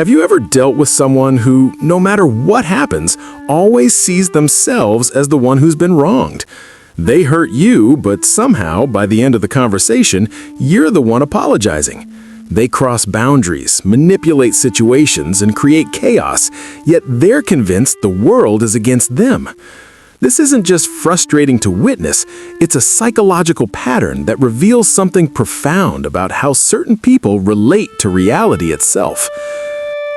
Have you ever dealt with someone who, no matter what happens, always sees themselves as the one who's been wronged? They hurt you, but somehow, by the end of the conversation, you're the one apologizing. They cross boundaries, manipulate situations, and create chaos, yet they're convinced the world is against them. This isn't just frustrating to witness, it's a psychological pattern that reveals something profound about how certain people relate to reality itself.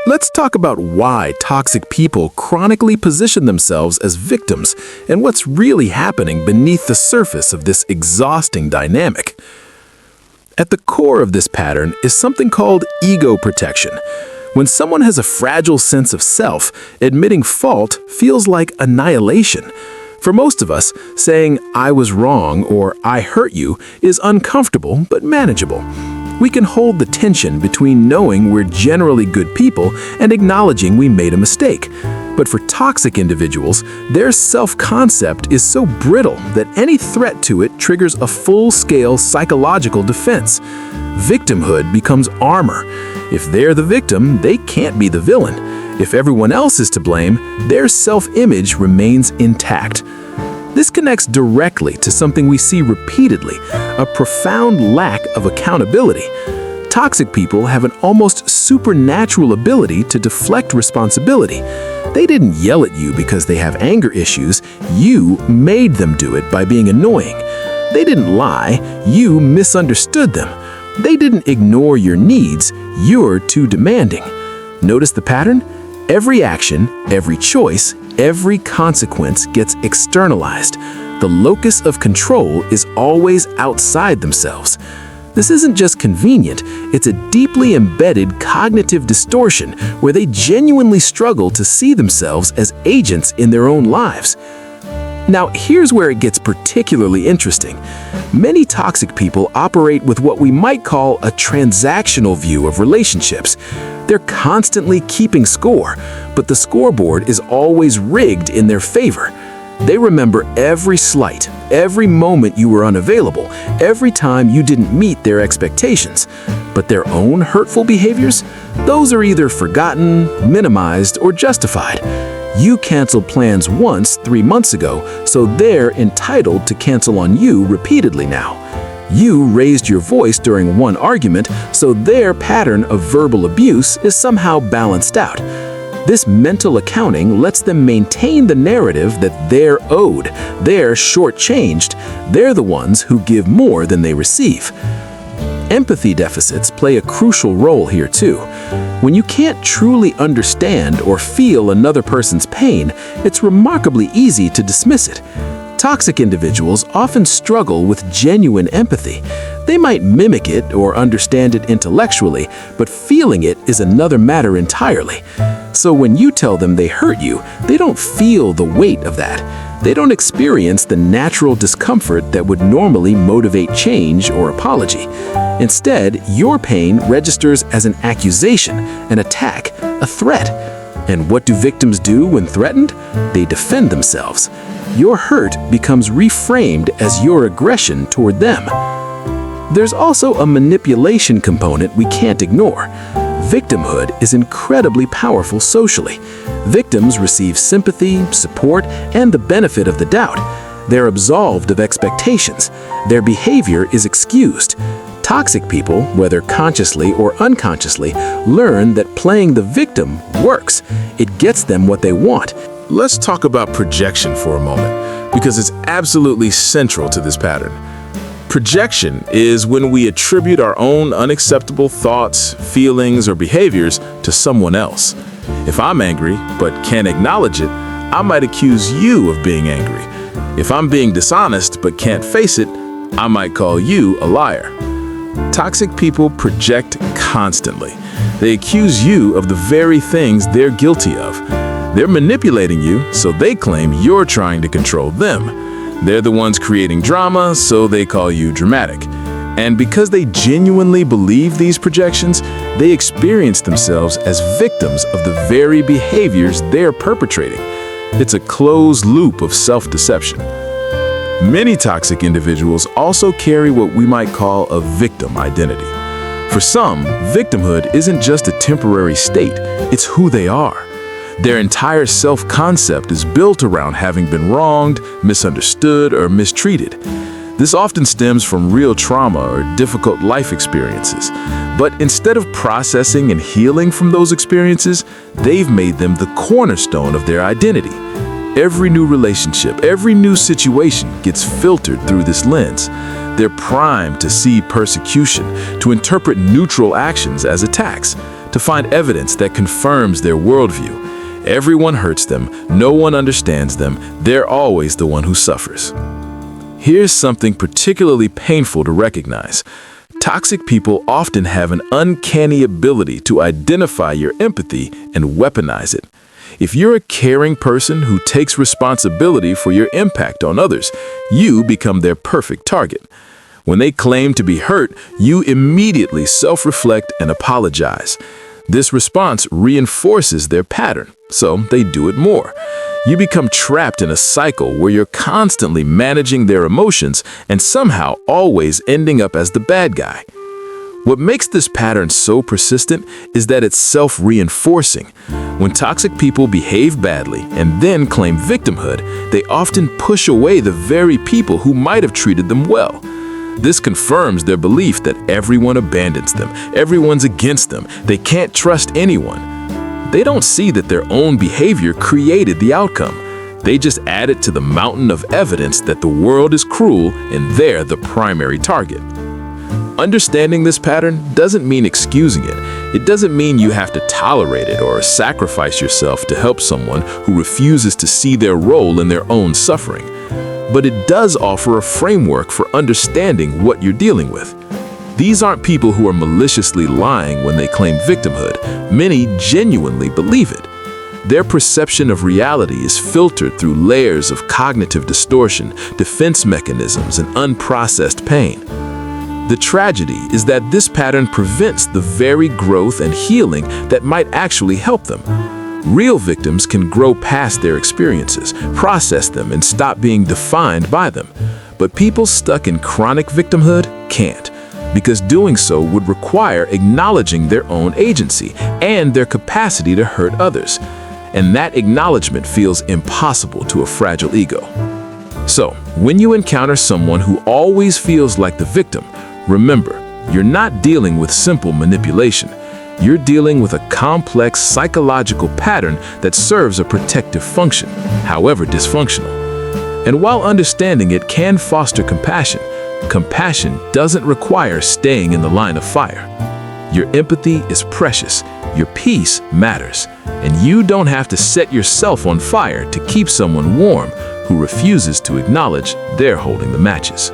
Let's talk about why toxic people chronically position themselves as victims and what's really happening beneath the surface of this exhausting dynamic. At the core of this pattern is something called ego protection. When someone has a fragile sense of self, admitting fault feels like annihilation. For most of us, saying, "I was wrong" or "I hurt you" is uncomfortable but manageable. We can hold the tension between knowing we're generally good people and acknowledging we made a mistake. But for toxic individuals, their self-concept is so brittle that any threat to it triggers a full-scale psychological defense. Victimhood becomes armor. If they're the victim, they can't be the villain. If everyone else is to blame, their self-image remains intact. This connects directly to something we see repeatedly, a profound lack of accountability. Toxic people have an almost supernatural ability to deflect responsibility. They didn't yell at you because they have anger issues. You made them do it by being annoying. They didn't lie. You misunderstood them. They didn't ignore your needs. You're too demanding. Notice the pattern? Every action, every choice, every consequence gets externalized. The locus of control is always outside themselves. This isn't just convenient, it's a deeply embedded cognitive distortion where they genuinely struggle to see themselves as agents in their own lives. Now, here's where it gets particularly interesting. Many toxic people operate with what we might call a transactional view of relationships. They're constantly keeping score, but the scoreboard is always rigged in their favor. They remember every slight, every moment you were unavailable, every time you didn't meet their expectations. But their own hurtful behaviors? Those are either forgotten, minimized, or justified. You canceled plans once 3 months ago, so they're entitled to cancel on you repeatedly now. You raised your voice during one argument, so their pattern of verbal abuse is somehow balanced out. This mental accounting lets them maintain the narrative that they're owed, they're shortchanged, they're the ones who give more than they receive. Empathy deficits play a crucial role here too. When you can't truly understand or feel another person's pain, it's remarkably easy to dismiss it. Toxic individuals often struggle with genuine empathy. They might mimic it or understand it intellectually, but feeling it is another matter entirely. So when you tell them they hurt you, they don't feel the weight of that. They don't experience the natural discomfort that would normally motivate change or apology. Instead, your pain registers as an accusation, an attack, a threat. And what do victims do when threatened? They defend themselves. Your hurt becomes reframed as your aggression toward them. There's also a manipulation component we can't ignore. Victimhood is incredibly powerful socially. Victims receive sympathy, support, and the benefit of the doubt. They're absolved of expectations. Their behavior is excused. Toxic people, whether consciously or unconsciously, learn that playing the victim works. It gets them what they want. Let's talk about projection for a moment, because it's absolutely central to this pattern. Projection is when we attribute our own unacceptable thoughts, feelings, or behaviors to someone else. If I'm angry but can't acknowledge it, I might accuse you of being angry. If I'm being dishonest but can't face it, I might call you a liar. Toxic people project constantly. They accuse you of the very things they're guilty of. They're manipulating you, so they claim you're trying to control them. They're the ones creating drama, so they call you dramatic. And because they genuinely believe these projections, they experience themselves as victims of the very behaviors they're perpetrating. It's a closed loop of self-deception. Many toxic individuals also carry what we might call a victim identity. For some, victimhood isn't just a temporary state, it's who they are. Their entire self-concept is built around having been wronged, misunderstood, or mistreated. This often stems from real trauma or difficult life experiences. But instead of processing and healing from those experiences, they've made them the cornerstone of their identity. Every new relationship, every new situation gets filtered through this lens. They're primed to see persecution, to interpret neutral actions as attacks, to find evidence that confirms their worldview. Everyone hurts them, no one understands them, they're always the one who suffers. Here's something particularly painful to recognize. Toxic people often have an uncanny ability to identify your empathy and weaponize it. If you're a caring person who takes responsibility for your impact on others, you become their perfect target. When they claim to be hurt, you immediately self-reflect and apologize. This response reinforces their pattern, so they do it more. You become trapped in a cycle where you're constantly managing their emotions and somehow always ending up as the bad guy. What makes this pattern so persistent is that it's self-reinforcing. When toxic people behave badly and then claim victimhood, they often push away the very people who might have treated them well. This confirms their belief that everyone abandons them, everyone's against them, they can't trust anyone. They don't see that their own behavior created the outcome. They just add it to the mountain of evidence that the world is cruel and they're the primary target. Understanding this pattern doesn't mean excusing it. It doesn't mean you have to tolerate it or sacrifice yourself to help someone who refuses to see their role in their own suffering. But it does offer a framework for understanding what you're dealing with. These aren't people who are maliciously lying when they claim victimhood. Many genuinely believe it. Their perception of reality is filtered through layers of cognitive distortion, defense mechanisms, and unprocessed pain. The tragedy is that this pattern prevents the very growth and healing that might actually help them. Real victims can grow past their experiences, process them, and stop being defined by them. But people stuck in chronic victimhood can't, because doing so would require acknowledging their own agency and their capacity to hurt others. And that acknowledgement feels impossible to a fragile ego. So, when you encounter someone who always feels like the victim, remember, you're not dealing with simple manipulation. You're dealing with a complex psychological pattern that serves a protective function, however dysfunctional. And while understanding it can foster compassion, compassion doesn't require staying in the line of fire. Your empathy is precious, your peace matters, and you don't have to set yourself on fire to keep someone warm who refuses to acknowledge they're holding the matches.